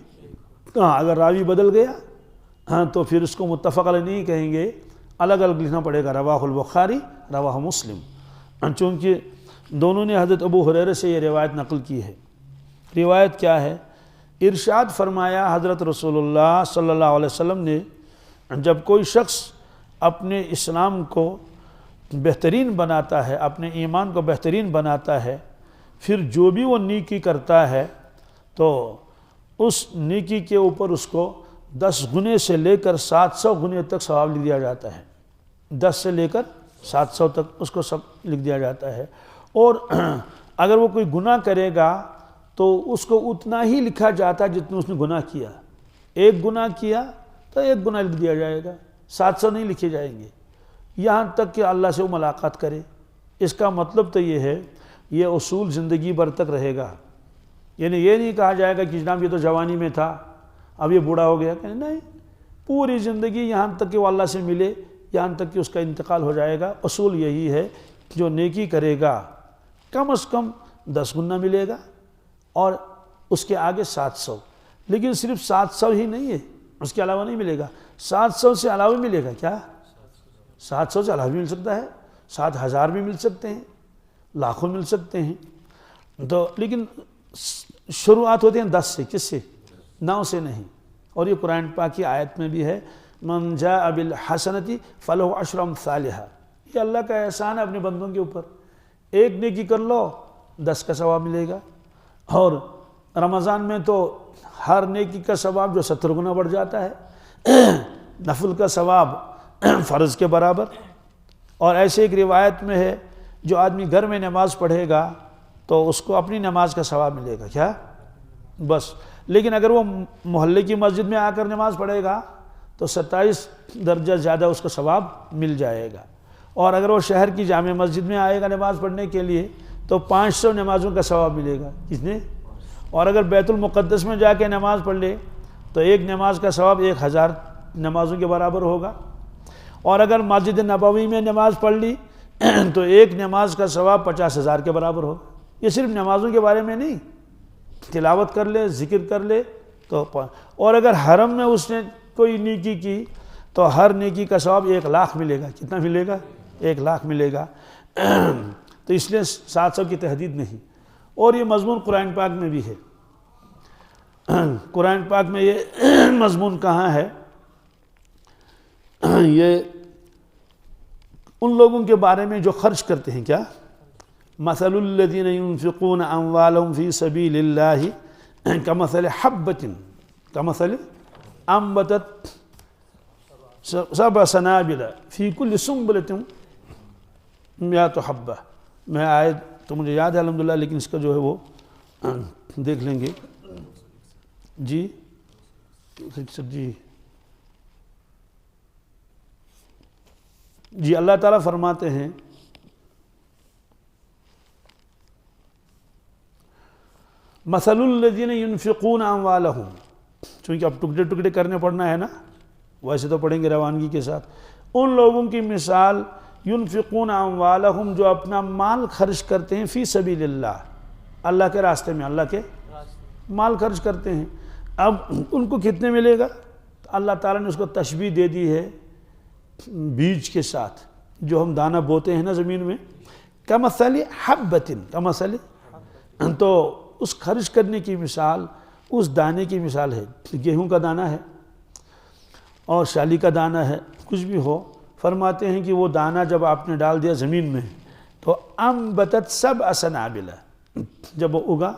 اگر راوی بدل گیا تو پھر اس کو متفق علیہ نہیں کہیں گے، الگ الگ لکھنا پڑے گا، رواہ البخاری رواہ مسلم، چونکہ دونوں نے حضرت ابو ہریرہ سے یہ روایت نقل کی ہے۔ روایت کیا ہے؟ ارشاد فرمایا حضرت رسول اللہ صلی اللہ علیہ وسلم نے، جب کوئی شخص اپنے اسلام کو بہترین بناتا ہے، اپنے ایمان کو بہترین بناتا ہے، پھر جو بھی وہ نیکی کرتا ہے تو اس نیکی کے اوپر اس کو 10 گنے سے لے کر 700 گنے تک ثواب لکھ دیا جاتا ہے، 10 سے لے کر 700 تک اس کو سب لکھ دیا جاتا ہے، اور اگر وہ کوئی گناہ کرے گا تو اس کو اتنا ہی لکھا جاتا ہے جتنا اس نے گناہ کیا، ایک گناہ کیا تو ایک گناہ لکھ دیا جائے گا، 700 نہیں لکھے جائیں گے، یہاں تک کہ اللہ سے وہ ملاقات کرے۔ اس کا مطلب تو یہ ہے، یہ اصول زندگی بھر تک رہے گا، یعنی یہ نہیں کہا جائے گا کہ جناب یہ تو جوانی میں تھا اب یہ بوڑھا ہو گیا، کہ نہیں، پوری زندگی یہاں تک کہ وہ اللہ سے ملے، یہاں تک کہ اس کا انتقال ہو جائے گا۔ اصول یہی ہے، جو نیکی کرے گا کم از کم 10 گنا ملے گا، اور اس کے آگے 700، لیکن صرف 700 ہی نہیں ہے، اس کے علاوہ نہیں ملے گا، 700 سے علاوہ ملے گا۔ کیا 700 سے علاوہ بھی مل سکتا ہے، 7,000 بھی مل سکتے ہیں، لاکھوں مل سکتے ہیں، تو لیکن شروعات ہوتے ہیں 10 سے، کس سے؟ 9 سے نہیں۔ اور یہ قرآن پاک کی آیت میں بھی ہے، من جاء بالحسنۃ فلہ عشر امثالھا، یہ اللہ کا احسان ہے اپنے بندوں کے اوپر، ایک نیکی کر لو 10 کا ثواب ملے گا، اور رمضان میں تو ہر نیکی کا ثواب جو 70 گنا بڑھ جاتا ہے، نفل کا ثواب فرض کے برابر۔ اور ایسے ایک روایت میں ہے، جو آدمی گھر میں نماز پڑھے گا تو اس کو اپنی نماز کا ثواب ملے گا، کیا؟ بس۔ لیکن اگر وہ محلے کی مسجد میں آ کر نماز پڑھے گا تو 27 درجہ زیادہ اس کو ثواب مل جائے گا، اور اگر وہ شہر کی جامع مسجد میں آئے گا نماز پڑھنے کے لیے تو 500 نمازوں کا ثواب ملے گا، کس نے؟ اور اگر بیت المقدس میں جا کے نماز پڑھ لے تو ایک نماز کا ثواب 1000 نمازوں کے برابر ہوگا، اور اگر مسجد نبوی میں نماز پڑھ لی تو ایک نماز کا ثواب 50,000 کے برابر ہوگا۔ یہ صرف نمازوں کے بارے میں نہیں، تلاوت کر لے، ذکر کر لے تو، اور اگر حرم میں اس نے کوئی نیکی کی تو ہر نیکی کا ثواب 1,00,000 ملے گا۔ کتنا ملے گا؟ 1,00,000 ملے گا۔ تو اس لیے 700 کی تحدید نہیں۔ اور یہ مضمون قرآن پاک میں بھی ہے، قرآن پاک میں یہ مضمون کہاں ہے؟ یہ ان لوگوں کے بارے میں جو خرچ کرتے ہیں، کیا؟ مثل الذین ينفقون اموالهم فی سبیل اللہ کمثل حبۃ کمثل انبتت 7 سنابل فی کل سنبلۃ 100 حبہ۔ میں آیت تو مجھے یاد ہے الحمدللہ، لیکن اس کا جو ہے وہ دیکھ لیں گے۔ جی جی اللہ تعالیٰ فرماتے ہیں، مثل الذین ينفقون اموالهم، چونکہ اب ٹکڑے ٹکڑے کرنے پڑنا ہے نا، ویسے تو پڑھیں گے روانگی کے ساتھ۔ ان لوگوں کی مثال، ينفقون اموالهم، جو اپنا مال خرچ کرتے ہیں، فی سبیل اللہ، اللہ کے راستے میں، اللہ کے مال خرچ کرتے ہیں۔ اب ان کو کتنے ملے گا؟ اللہ تعالیٰ نے اس کو تشبیہ دے دی ہے بیج کے ساتھ، جو ہم دانہ بوتے ہیں نا زمین میں، کمثل حبۃ، کمثل، تو اس خرچ کرنے کی مثال اس دانے کی مثال ہے. گیہوں کا دانہ ہے اور شالی کا دانہ ہے، کچھ بھی ہو، فرماتے ہیں کہ وہ دانہ جب آپ نے ڈال دیا زمین میں تو انبتت 7 سنابل، جب وہ اگا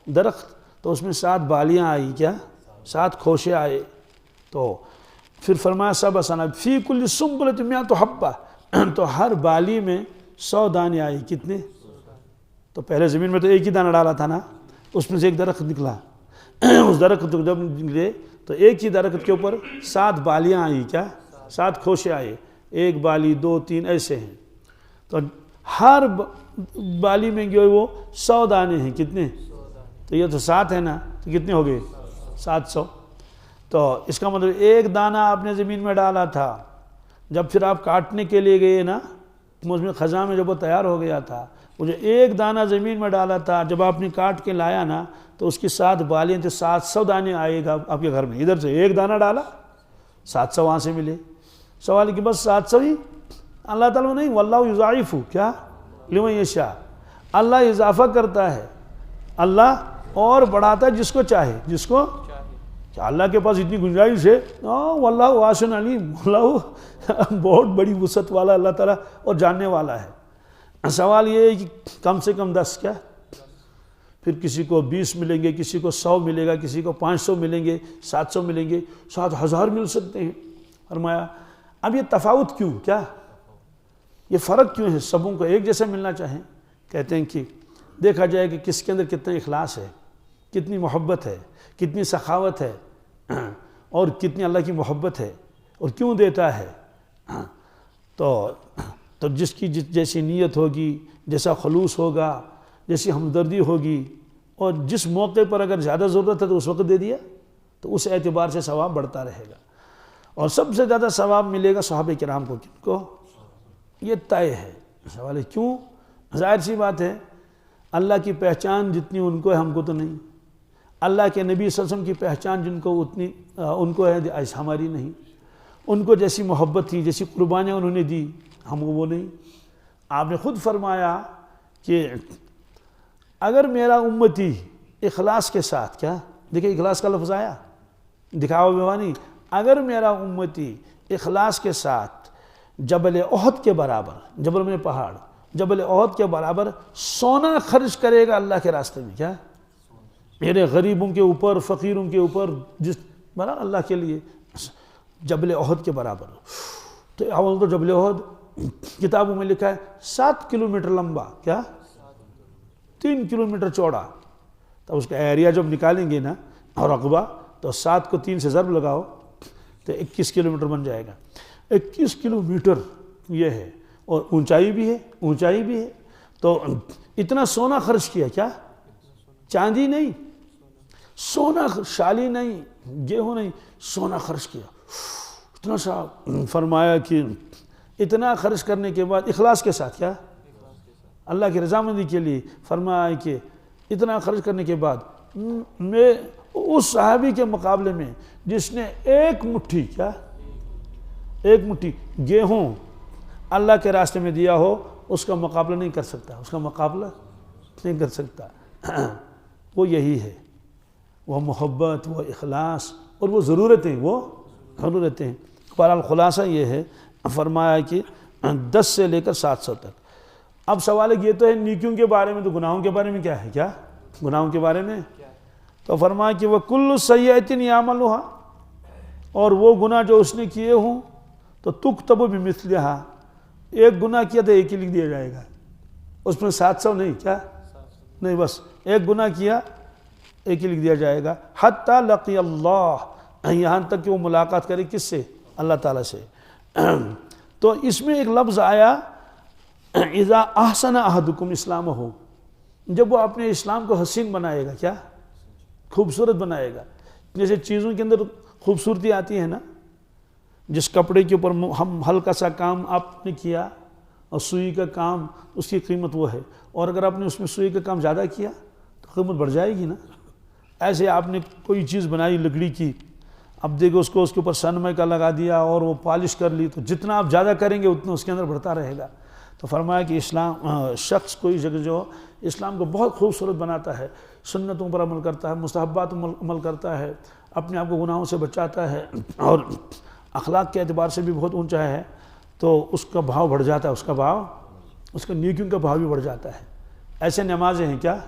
درخت تو اس میں 7 بالیاں آئی، کیا 7 کھوشے آئے. تو پھر فرمایا 7 سنابل فی کل سنبلۃ 100 حبہ، تو ہر بالی میں 100 دانے آئے. کتنے؟ تو پہلے زمین میں تو ایک ہی دانہ ڈالا تھا نا، اس میں سے ایک درخت نکلا. اس درخت کو جب نکلے تو ایک ہی درخت کے اوپر 7 بالیاں آئی، کیا 7 کھوشے آئے، 1 بالی 2 3 ایسے ہیں. تو ہر بالی میں جو وہ 100 دانے ہیں. کتنے؟ تو یہ تو 7 ہے نا، تو کتنے ہو گئے؟ 700. تو اس کا مطلب ایک دانہ آپ نے زمین میں ڈالا تھا، جب پھر آپ کاٹنے کے لیے گئے نا اس میں خزاں میں جب وہ تیار ہو گیا تھا، وہ جو ایک دانہ زمین میں ڈالا تھا جب آپ نے کاٹ کے لایا نا تو اس کی 7 بالیاں تھے، 700 دانے آئے گا آپ کے گھر میں. ادھر سے ایک دانہ ڈالا 700 وہاں سے ملے. سوال کہ بس 700 ہی؟ اللہ تعالیٰ نہیں، واللہ یضاعف، کیا لمن یشاء، اللہ اضافہ کرتا ہے، اللہ اور بڑھاتا ہے جس کو چاہے، جس کو کیا اللہ کے پاس اتنی گنجائش ہے. واللہ واسع علیم، اللہ بہت بڑی وسعت والا اللہ تعالیٰ اور جاننے والا ہے. سوال یہ ہے کہ کم سے کم 10، کیا پھر کسی کو 20 ملیں گے، کسی کو 100 ملے گا، کسی کو 500 ملیں گے، 700 ملیں گے، 7,000 مل سکتے ہیں. فرمایا اب یہ تفاوت کیوں، کیا یہ فرق کیوں ہے؟ سبوں کو ایک جیسا ملنا چاہیں. کہتے ہیں کہ دیکھا جائے کہ کس کے اندر کتنا اخلاص ہے، کتنی محبت ہے، کتنی سخاوت ہے، اور کتنی اللہ کی محبت ہے، اور کیوں دیتا ہے. تو جس کی جیسی نیت ہوگی، جیسا خلوص ہوگا، جیسی ہمدردی ہوگی، اور جس موقع پر اگر زیادہ ضرورت ہے تو اس وقت دے دیا تو اس اعتبار سے ثواب بڑھتا رہے گا. اور سب سے زیادہ ثواب ملے گا صحابہ کرام کو. کن کو؟ یہ طے ہے. سوال ہے کیوں؟ ظاہر سی بات ہے، اللہ کی پہچان جتنی ان کو ہے ہم کو تو نہیں. اللہ کے نبی صلی اللہ علیہ وسلم کی پہچان جن کو اتنی ان کو ہے ایسا ہماری نہیں. ان کو جیسی محبت تھی، جیسی قربانیاں انہوں نے دی، ہم کو وہ نہیں. آپ نے خود فرمایا کہ اگر میرا امتی اخلاص کے ساتھ، کیا دیکھیں اخلاص کا لفظ آیا، دکھاوا بیوانی، اگر میرا امتی اخلاص کے ساتھ جبل احد کے برابر، جبل میں پہاڑ، جبل احد کے برابر سونا خرچ کرے گا اللہ کے راستے میں، کیا میرے غریبوں کے اوپر، فقیروں کے اوپر، جس برابر اللہ کے لیے جبل احد کے برابر. تو اول تو جبل احد کتابوں میں لکھا ہے 7 کلومیٹر لمبا، کیا 3 کلومیٹر چوڑا. تو اس کا ایریا جب نکالیں گے نا اور رقبہ، تو 7 کو 3 سے ضرب لگاؤ تو 21 کلومیٹر بن جائے گا. 21 کلومیٹر یہ ہے، اور اونچائی بھی ہے، اونچائی بھی ہے. تو اتنا سونا خرچ کیا، کیا چاندی نہیں، سونا، شالی نہیں، گیہوں نہیں، سونا خرچ کیا. اتنا سا فرمایا کہ اتنا خرچ کرنے کے بعد اخلاص کے ساتھ، کیا اللہ کی رضامندی کے لیے، فرمایا کہ اتنا خرچ کرنے کے بعد میں اس صحابی کے مقابلے میں جس نے ایک مٹھی، کیا ایک مٹھی گیہوں اللہ کے راستے میں دیا ہو، اس کا مقابلہ نہیں کر سکتا، اس کا مقابلہ نہیں کر سکتا. وہ یہی ہے، وہ محبت، وہ اخلاص، اور وہ ضرورتیں، وہ ضرورتیں. بہرحال خلاصہ یہ ہے، فرمایا کہ 10 سے لے کر 700 تک. اب سوال ہے، یہ تو ہے نیکیوں کے بارے میں، تو گناہوں کے بارے میں کیا ہے؟ کیا گناہوں کے بارے میں؟ تو فرمایا کہ وَكُلُّ سَيِّئَةٍ يَعْمَلُهَا، اور وہ گناہ جو اس نے کیے ہوں تو تُكْتَبُ بِمِثْلِهَا، ایک گناہ کیا تو ایک ہی لکھ دیا جائے گا، اس میں 700 نہیں، کیا نہیں، بس ایک گناہ کیا ایک ہی لکھ دیا جائے گا. حَتَّى لَقِيَ اللَّهِ، یہاں تک کہ وہ ملاقات کرے کس سے؟ اللہ تعالیٰ سے. تو اس میں ایک لفظ آیا اذا احسن احدکم اسلامہ، جب وہ اپنے اسلام کو حسین بنائے گا، کیا خوبصورت بنائے گا. جیسے چیزوں کے اندر خوبصورتی آتی ہے نا، جس کپڑے کے اوپر ہم ہلکا سا کام آپ نے کیا اور سوئی کا کام، اس کی قیمت وہ ہے، اور اگر آپ نے اس میں سوئی کا کام زیادہ کیا تو قیمت بڑھ جائے گی نا. ایسے آپ نے کوئی چیز بنائی لکڑی کی، اب دیکھو اس کے اوپر سنمے کا لگا دیا اور وہ پالش کر لی، تو جتنا آپ زیادہ کریں گے اتنا اس کے اندر بڑھتا رہے گا. تو فرمایا کہ اسلام شخص کوئی جگہ جو اسلام کو بہت خوبصورت بناتا ہے، سنتوں پر عمل کرتا ہے، مستحبات عمل کرتا ہے، اپنے آپ کو گناہوں سے بچاتا ہے اور اخلاق کے اعتبار سے بھی بہت اونچا ہے، تو اس کا بھاؤ بڑھ جاتا ہے، اس کا نیکیوں کا بھاؤ بھی بڑھ جاتا ہے۔ ایسے نمازیں ہیں کیا؟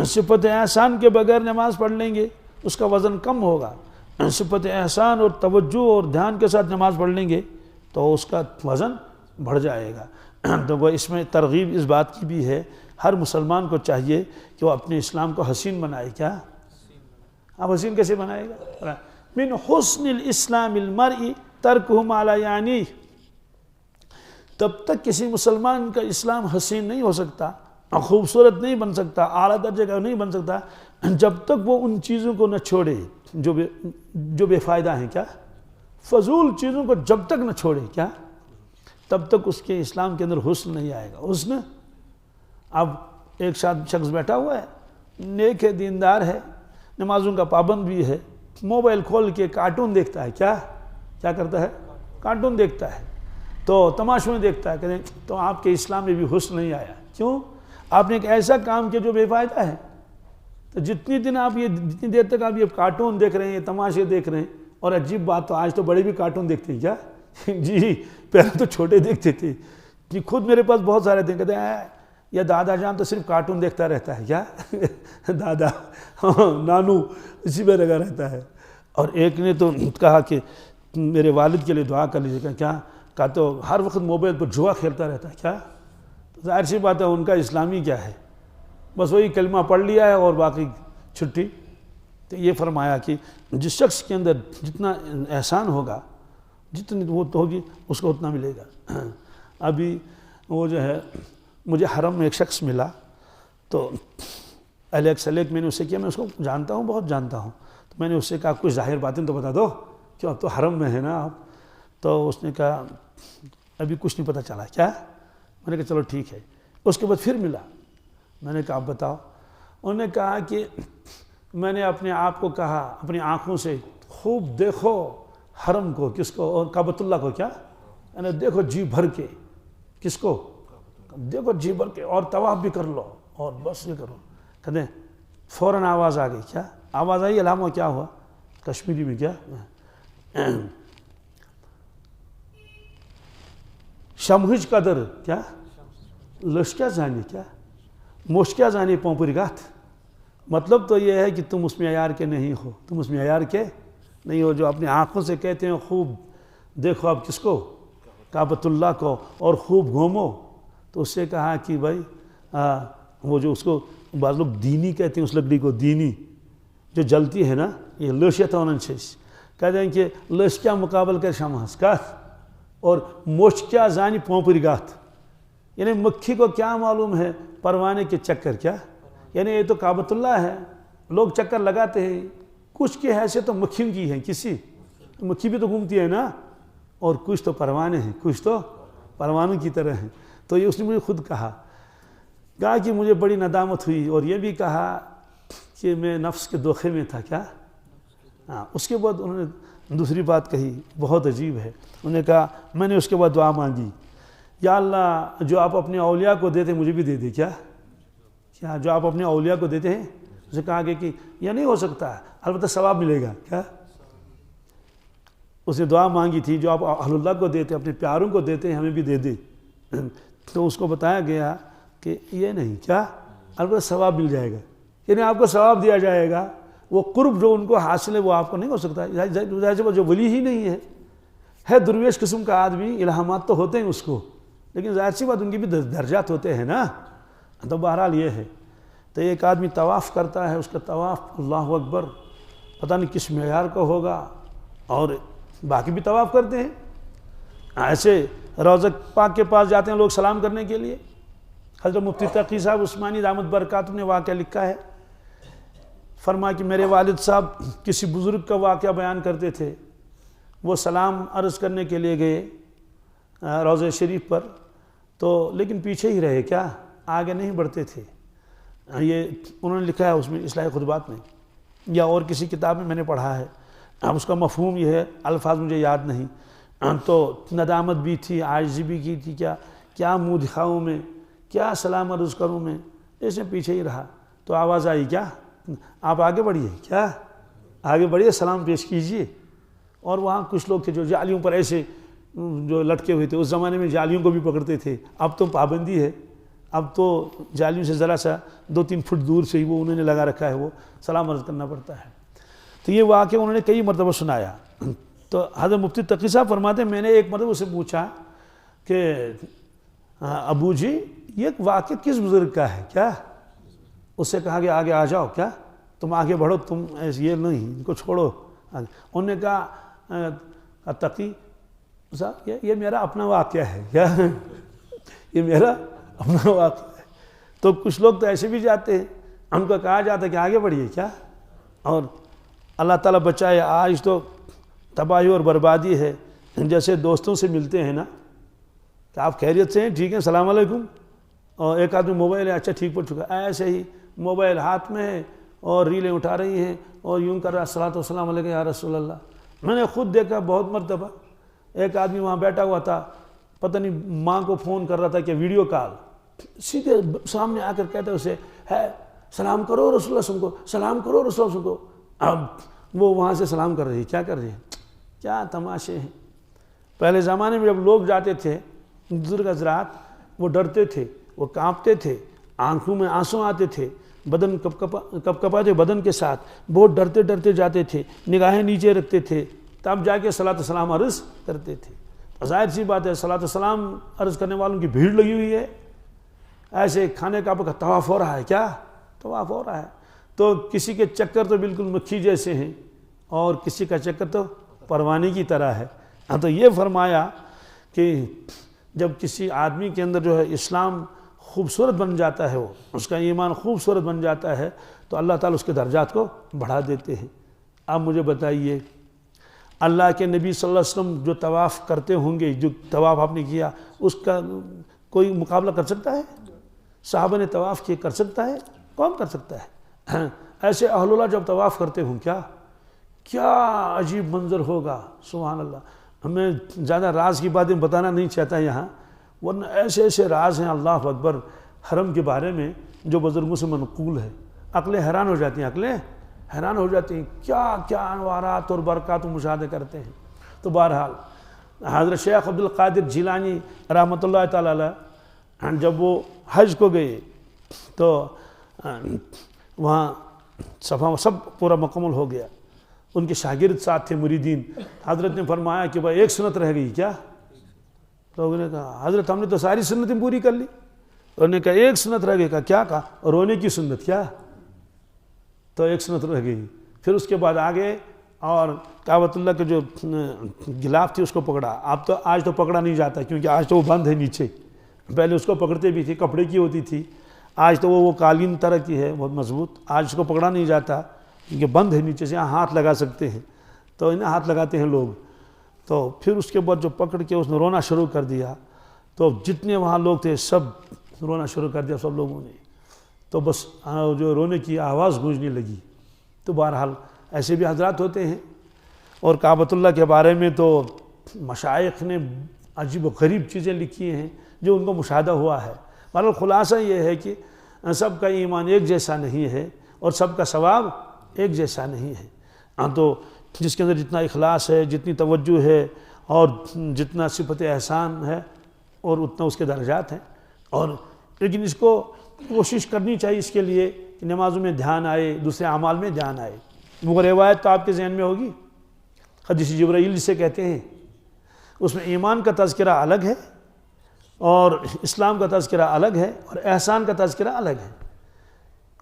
صفت احسان کے بغیر نماز پڑھ لیں گے اس کا وزن کم ہوگا، صفت احسان اور توجہ اور دھیان کے ساتھ نماز پڑھ لیں گے تو اس کا وزن بڑھ جائے گا۔ تو وہ اس میں ترغیب اس بات کی بھی ہے، ہر مسلمان کو چاہیے کہ وہ اپنے اسلام کو حسین بنائے۔ کیا؟ اب حسین کیسے بنائے گا؟ من حسن الاسلام المرء ترکہ ما لا یعنی، تب تک کسی مسلمان کا اسلام حسین نہیں ہو سکتا، خوبصورت نہیں بن سکتا، اعلیٰ درجے کا نہیں بن سکتا، جب تک وہ ان چیزوں کو نہ چھوڑے جو بے فائدہ ہیں۔ کیا؟ فضول چیزوں کو جب تک نہ چھوڑے، کیا؟ تب تک اس کے اسلام کے اندر حسن نہیں آئے گا۔ حسن، اب ایک شخص بیٹھا ہوا ہے، نیک ہے، دیندار ہے، نمازوں کا پابند بھی ہے، موبائل کھول کے کارٹون دیکھتا ہے۔ کیا کرتا ہے؟ کارٹون دیکھتا ہے، تو تماشوں میں دیکھتا ہے، کہتے ہیں تو آپ کے اسلام میں بھی حسن نہیں آیا۔ کیوں؟ آپ نے ایک ایسا کام کیا جو بے فائدہ ہے۔ تو جتنی دیر تک آپ یہ کارٹون دیکھ رہے ہیں، یہ تماشے دیکھ رہے ہیں، اور عجیب بات تو آج تو بڑے بھی کارٹون دیکھتے ہیں۔ کیا؟ جی پہلے تو چھوٹے دیکھتے تھے جی، خود میرے پاس بہت سارے تھے، کہتے ہیں یہ دادا جان تو صرف کارٹون دیکھتا رہتا ہے۔ کیا؟ دادا نانو اسی پہ لگا رہتا ہے۔ اور ایک نے تو کہا کہ میرے والد کے لیے دعا کر لیجیے۔ کیا؟ کہا تو ہر وقت موبائل پر جوا کھیلتا رہتا ہے۔ کیا؟ ظاہر سی بات ہے ان کا اسلامی کیا ہے، بس وہی کلمہ پڑھ لیا ہے اور باقی چھٹی۔ تو یہ فرمایا کہ جس شخص کے اندر جتنا احسان ہوگا، جتنی وہ ہوگی اس کو اتنا ملے گا۔ ابھی وہ جو ہے مجھے حرم میں ایک شخص ملا، تو سلیک میں نے اس سے کیا، میں اس کو جانتا ہوں، بہت جانتا ہوں، تو میں نے اس سے کہا کچھ ظاہر باتیں تو بتا دو کہ اب تو حرم میں ہے نا آپ۔ تو اس نے کہا ابھی کچھ نہیں پتہ چلا۔ کیا؟ میں نے کہا چلو ٹھیک ہے۔ اس کے بعد پھر ملا، میں نے کہا آپ بتاؤ۔ انہوں نے کہا کہ میں نے اپنے آپ کو کہا اپنی آنکھوں سے خوب دیکھو حرم کو، کس کو؟ اور کعبۃ اللہ کو۔ کیا؟ یعنی دیکھو جی بھر کے، کس کو؟ دیکھو جی بھر کے، اور طواف بھی کر لو، اور بس یہ کرو۔ کہتے ہیں فوراً آواز آ گئی۔ کیا آواز آئی؟ علامہ کیا ہوا کشمیری میں؟ کیا؟ شمہج قدر کیا لشکیا زانی، کیا مشکیا زانی پومپرگات۔ مطلب تو یہ ہے کہ تم اس معیار کے نہیں ہو، تم اس معیار کے نہیں ہو جو اپنی آنکھوں سے کہتے ہیں خوب دیکھو آپ کس کو؟ کعبۃ اللہ کو، اور خوب گھومو۔ تو اس سے کہا کہ بھائی وہ جو اس کو بعض لوگ دینی کہتے ہیں، اس لکڑی کو دینی جو جلتی ہے نا، یہ لشیت وننشیش کہتے ہیں کہ لشکیا مقابل کر شمہس کات اور موشکیا زانی پومپرگات، یعنی مکھی کو کیا معلوم ہے پروانے کے چکر۔ کیا؟ یعنی یہ تو کعبۃ اللہ ہے، لوگ چکر لگاتے ہیں، کچھ کی حیثیت تو مکھیوں کی ہے، کسی مکھی بھی تو گھومتی ہے نا، اور کچھ تو پروانے ہیں، کچھ تو پروانوں کی طرح ہیں۔ تو یہ اس نے مجھے خود کہا کہ مجھے بڑی ندامت ہوئی، اور یہ بھی کہا کہ میں نفس کے دھوکے میں تھا۔ کیا؟ اس کے بعد انہوں نے دوسری بات کہی، بہت عجیب ہے۔ انہوں نے کہا میں نے اس کے بعد دعا مانگی، یا اللہ جو آپ اپنے اولیاء کو دیتے مجھے بھی دے دے۔ کیا جو آپ اپنے اولیاء کو دیتے ہیں؟ اسے کہا کہ یہ نہیں ہو سکتا، البتہ ثواب ملے گا۔ کیا؟ اس نے دعا مانگی تھی جو آپ اہل اللہ کو دیتے، اپنے پیاروں کو دیتے ہیں، ہمیں بھی دے دے۔ تو اس کو بتایا گیا کہ یہ نہیں، کیا البتہ ثواب مل جائے گا، یعنی آپ کو ثواب دیا جائے گا۔ وہ قرب جو ان کو حاصل ہے وہ آپ کو نہیں ہو سکتا، جو ولی ہی نہیں ہے درویش قسم کا آدمی، الہامات تو ہوتے ہیں اس کو، لیکن ظاہر سی بات ان کی بھی درجات ہوتے ہیں نا۔ تو بہرحال یہ ہے، تو ایک آدمی طواف کرتا ہے، اس کا طواف اللہ اکبر پتہ نہیں کس معیار کا ہوگا، اور باقی بھی طواف کرتے ہیں۔ ایسے روضہ پاک کے پاس جاتے ہیں لوگ سلام کرنے کے لیے۔ حضرت مفتی تقی صاحب عثمانی دامت برکاتہ نے واقعہ لکھا ہے، فرمایا کہ میرے والد صاحب کسی بزرگ کا واقعہ بیان کرتے تھے، وہ سلام عرض کرنے کے لیے گئے روضہ شریف پر، تو لیکن پیچھے ہی رہے، کیا آگے نہیں بڑھتے تھے۔ یہ انہوں نے لکھا ہے اس میں اصلاح خطبات میں، یا اور کسی کتاب میں نے پڑھا ہے۔ اب اس کا مفہوم یہ ہے، الفاظ مجھے یاد نہیں، تو ندامت بھی تھی، عاجزی بھی کی تھی، کیا منہ دکھاؤں میں، کیا سلام عرض کروں میں، ایسے پیچھے ہی رہا۔ تو آواز آئی کیا آپ آگے بڑھیے، کیا آگے بڑھیے، سلام پیش کیجئے. اور وہاں کچھ لوگ تھے جو جالیوں پر ایسے جو لٹکے ہوئے تھے. اس زمانے میں جالیوں کو بھی پکڑتے تھے، اب تو پابندی ہے، اب تو جالیوں سے ذرا سا 2-3 فٹ دور سے ہی وہ انہوں نے لگا رکھا ہے، وہ سلام عرض کرنا پڑتا ہے. تو یہ واقعہ انہوں نے کئی مرتبہ سنایا. تو حضرت مفتی تقی صاحب فرماتے ہیں میں نے ایک مرتبہ اسے پوچھا کہ ابو جی یہ واقعہ کس بزرگ کا ہے کیا؟ اس سے کہا کہ آگے آ جاؤ، کیا تم آگے بڑھو، تم یہ نہیں، ان کو چھوڑو. انہوں نے کہا تقی صاحب یہ میرا اپنا واقعہ ہے، کیا یہ میرا اپنا واقعہ ہے. تو کچھ لوگ تو ایسے بھی جاتے ہیں، ان کو کہا جاتا ہے کہ آگے بڑھیے، کیا. اور اللہ تعالیٰ بچائے، آج تو تباہی اور بربادی ہے. جیسے دوستوں سے ملتے ہیں نا کہ آپ خیریت سے ہیں، ٹھیک ہے، السلام علیکم، اور ایک آدمی موبائل ہے، اچھا ٹھیک پڑ چکا. ایسے ہی موبائل ہاتھ میں ہے اور ریلیں اٹھا رہی ہیں اور یوں کر رہا الصلاۃ والسلام علیکم یا رسول اللہ. میں نے خود دیکھا بہت مرتبہ، ایک آدمی وہاں بیٹھا ہوا تھا، پتہ نہیں ماں کو فون کر رہا تھا کہ ویڈیو کال، سیدھے سامنے آ کر کہتا ہے اسے ہے سلام کرو رسول اللہ کو، سلام کرو رسول اللہ کو. اب وہ وہاں سے سلام کر رہی ہے، کیا کر رہی ہے، کیا تماشے ہیں. پہلے زمانے میں جب لوگ جاتے تھے بزرگ حضرات، وہ ڈرتے تھے، وہ کانپتے تھے، آنکھوں میں آنسو آتے تھے، بدن کپکپاتے بدن کے ساتھ، بہت ڈرتے ڈرتے جاتے تھے، نگاہیں نیچے رکھتے تھے، تب جا کے صلاۃ السلام عرض کرتے تھے. ظاہر سی بات ہے صلاۃ السلام عرض کرنے والوں کی بھیڑ لگی ہوئی ہے. ایسے کھانے کا طواف ہو رہا ہے، کیا طواف ہو رہا ہے. تو کسی کے چکر تو بالکل مکھی جیسے ہیں اور کسی کا چکر تو پروانے کی طرح ہے. تو یہ فرمایا کہ جب کسی آدمی کے اندر جو ہے اسلام خوبصورت بن جاتا ہے، وہ اس کا ایمان خوبصورت بن جاتا ہے، تو اللہ تعالیٰ اس کے درجات کو بڑھا دیتے ہیں. آپ مجھے بتائیے اللہ کے نبی صلی اللہ علیہ وسلم جو طواف کرتے ہوں گے، جو طواف آپ نے کیا، اس کا کوئی مقابلہ کر سکتا ہے؟ صحابہ نے طواف کیے، کر سکتا ہے؟ کون کر سکتا ہے؟ ایسے اہل اللہ جب طواف کرتے ہوں کیا عجیب منظر ہوگا. سبحان اللہ. ہمیں زیادہ راز کی باتیں بتانا نہیں چاہتا یہاں، ورنہ ایسے ایسے راز ہیں اللہ اکبر حرم کے بارے میں جو بزرگوں سے منقول ہے. عقلیں حیران ہو جاتی ہیں، عقلیں حیران ہو جاتی ہیں، کیا کیا انوارات اور برکات و مشاہدے کرتے ہیں. تو بہرحال حضرت شیخ عبد القادر جیلانی رحمۃ اللہ تعالی علیہ جب وہ حج کو گئے تو وہاں صفا سب پورا مکمل ہو گیا. ان کے شاگرد ساتھ تھے مریدین. حضرت نے فرمایا کہ بھائی ایک سنت رہ گئی کیا؟ تو انہوں نے کہا حضرت ہم نے تو ساری سنتیں پوری کر لی. انہوں نے کہا ایک سنت رہ گئی. کیا کہا؟ رونے کی سنت. کیا؟ تو ایک سنت رہ گئی. پھر اس کے بعد آگے اور کعبۃ اللہ کے جو غلاف تھی اس کو پکڑا. اب تو آج تو پکڑا نہیں جاتا کیونکہ آج تو وہ بند ہے نیچے. پہلے اس کو پکڑتے بھی تھے، کپڑے کی ہوتی تھی. آج تو وہ قالین طرح کی ہے بہت مضبوط. آج اس کو پکڑا نہیں جاتا کیونکہ بند ہے نیچے سے، یہاں ہاتھ لگا سکتے ہیں تو انہیں ہاتھ لگاتے ہیں لوگ. تو پھر اس کے بعد جو پکڑ کے اس نے رونا شروع کر دیا تو جتنے وہاں لوگ تھے سب رونا شروع کر دیا سب لوگوں نے. تو بس جو رونے کی آواز گونجنے لگی. تو بہرحال ایسے بھی حضرات ہوتے ہیں. اور کعبۃ اللہ کے بارے میں تو مشائخ نے عجیب و غریب چیزیں لکھی ہیں جو ان کو مشاہدہ ہوا ہے. بہرحال خلاصہ یہ ہے کہ سب کا ایمان ایک جیسا نہیں ہے اور سب کا ثواب ایک جیسا نہیں ہے. تو جس کے اندر جتنا اخلاص ہے، جتنی توجہ ہے اور جتنا صفت احسان ہے اور اتنا اس کے درجات ہیں. اور لیکن اس کو کوشش کرنی چاہیے اس کے لیے کہ نمازوں میں دھیان آئے، دوسرے اعمال میں دھیان آئے. وہ روایت تو آپ کے ذہن میں ہوگی، حدیث جبرائیل جسے کہتے ہیں، اس میں ایمان کا تذکرہ الگ ہے اور اسلام کا تذکرہ الگ ہے اور احسان کا تذکرہ الگ ہے.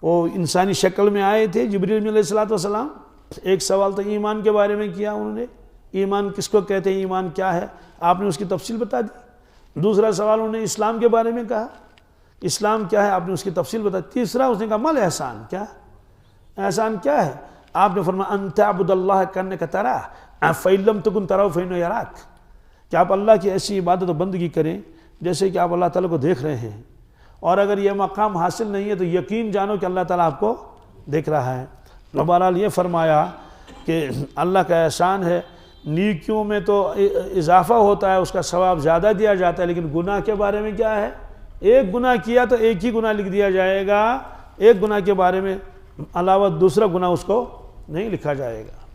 وہ انسانی شکل میں آئے تھے جبرائیل علیہ الصلوۃ والسلام. ایک سوال تو ایمان کے بارے میں کیا انہوں نے، ایمان کس کو کہتے ہیں، ایمان کیا ہے، آپ نے اس کی تفصیل بتا دی. دوسرا سوال انہوں نے اسلام کے بارے میں کہا، اسلام کیا ہے، آپ نے اس کی تفصیل بتا دی. تیسرا اس نے کہا مل احسان، کیا احسان کیا ہے، آپ نے فرمایا ان تعبد اللہ کانک تراہ فإن لم تکن ترہ فإنہ یراک، کہ آپ اللہ کی ایسی عبادت و بندگی کریں جیسے کہ آپ اللہ تعالیٰ کو دیکھ رہے ہیں. اور اگر یہ مقام حاصل نہیں ہے تو یقین جانو کہ اللہ تعالیٰ آپ کو دیکھ رہا ہے. بہرحال یہ فرمایا کہ اللہ کا احسان ہے، نیکیوں میں تو اضافہ ہوتا ہے، اس کا ثواب زیادہ دیا جاتا ہے. لیکن گناہ کے بارے میں کیا ہے، ایک گناہ کیا تو ایک ہی گناہ لکھ دیا جائے گا ایک گناہ کے بارے میں علاوہ دوسرا گناہ اس کو نہیں لکھا جائے گا۔